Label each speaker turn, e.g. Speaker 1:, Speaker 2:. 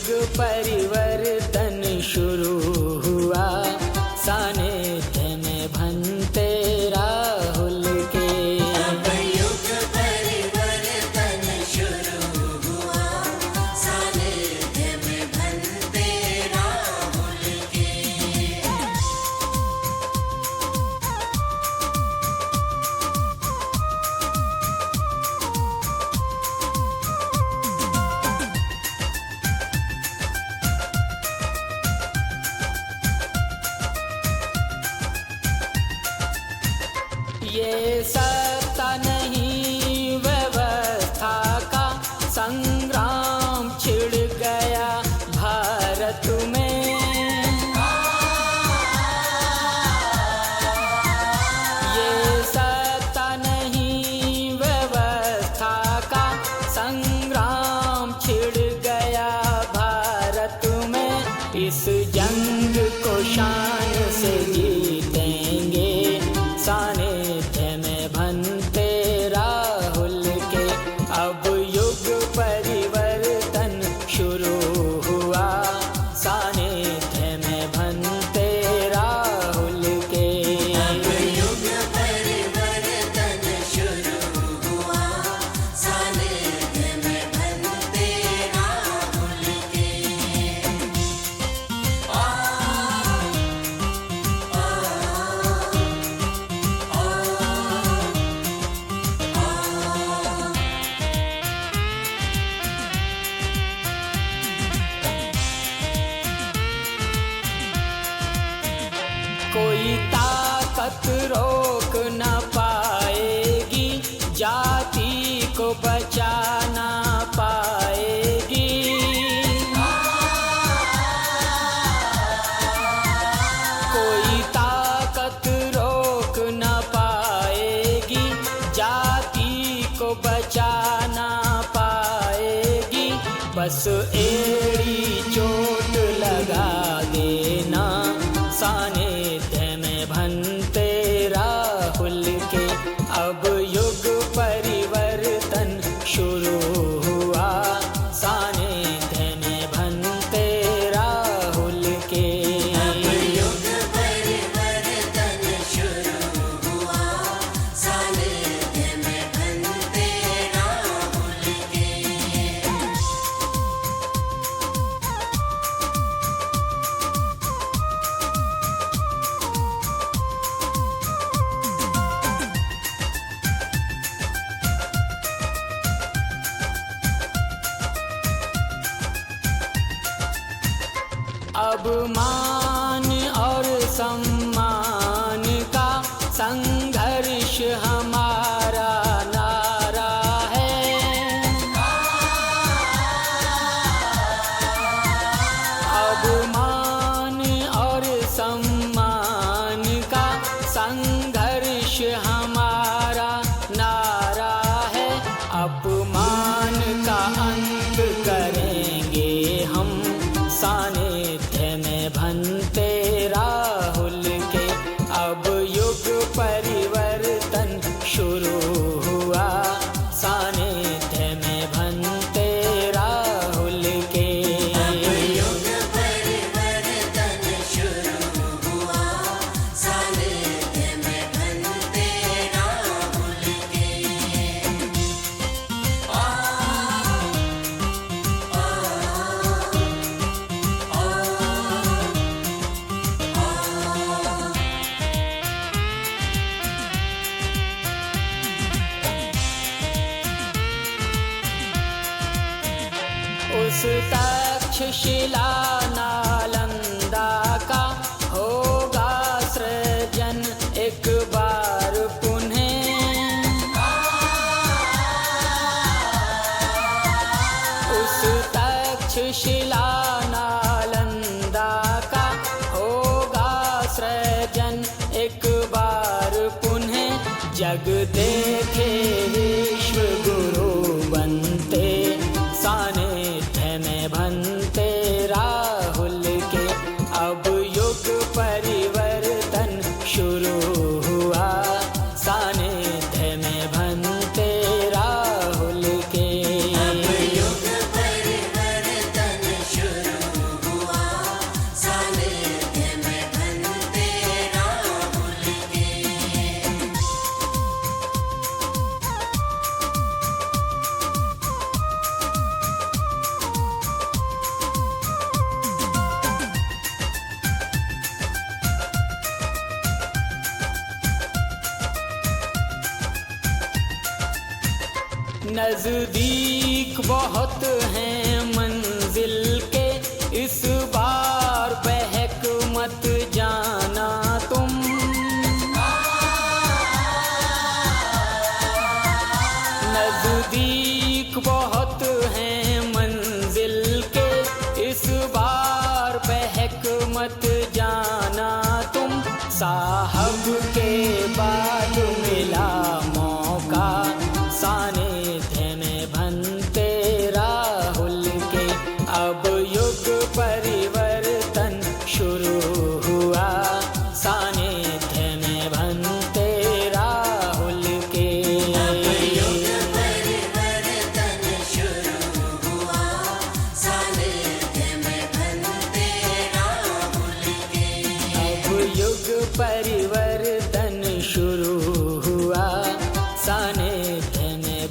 Speaker 1: युग परिवर्तन शुरू हुआ, सानिध्य में भंते राहुल के।
Speaker 2: अब युग परिवर्तन शुरू हुआ, सानिध्य में भंते राहुल के।
Speaker 1: ये सत्ता नहीं व्यवस्था का, संग्राम छिड़ गया भारत में। ये सत्ता नहीं व्यवस्था का, संग्राम छिड़ गया भारत में। इस जंग को शान से जीतेंगे, सानिध्य में भंते राहुल के। अब युग परिवर्तन शुरू हुआ, सानिध्य में भंते राहुल के।
Speaker 2: अब युग परिवर्तन शुरू हुआ, सानिध्य में भंते राहुल के।
Speaker 1: कोई ताकत रोक न पाएगी, जाति को बचा ना पाएगी। कोई ताकत रोक न पाएगी, जाति को बचा ना पाएगी। बस एड़ी चोट लगा देना, सानिध्य में भंते राहुल के। अब युग परिवर्तन शुरू हुआ, सानिध्य में भंते राहुल के।
Speaker 2: अब युग परिवर्तन शुरू हुआ, सानिध्य में भंते राहुल के।
Speaker 1: अब मान और सम्मान का संघर्ष हमारा नारा है। अब मान और सम्मान का संघर्ष हमारा नारा है। अपमान का अंत करेंगे हम, सानिध्य में भंते राहुल के। अब युग परिवर्तन शुरू हुआ, सानिध्य में भंते राहुल के।
Speaker 2: अब युग परिवर्तन शुरू हुआ, सानिध्य में भंते राहुल के।
Speaker 1: उस तक्षशिला नालंदा का होगा सृजन एक बार पुनः। उस तक्षशिला नालंदा का होगा सृजन एक बार पुनः। जग देखे विश्व गुरु बनते, सानिध्य में भंते राहुल नजदीक बहुत हैं मंजिल के, इस बार बहक मत जाना तुम। नजदीक बहुत हैं मंजिल के, इस बार बहक मत जाना तुम। साहब के बाद मिला मौका, सानिध्य में बनते राहुल के। अब युग परिवर्तन शुरू हुआ, सानिध्य में बनते राहुल के।
Speaker 2: युग परिवर्तन शुरू हुआ, सानिध्य में बनते राहुल के।
Speaker 1: अब युग परिवर्तन शुरू हुआ, सानिध्य में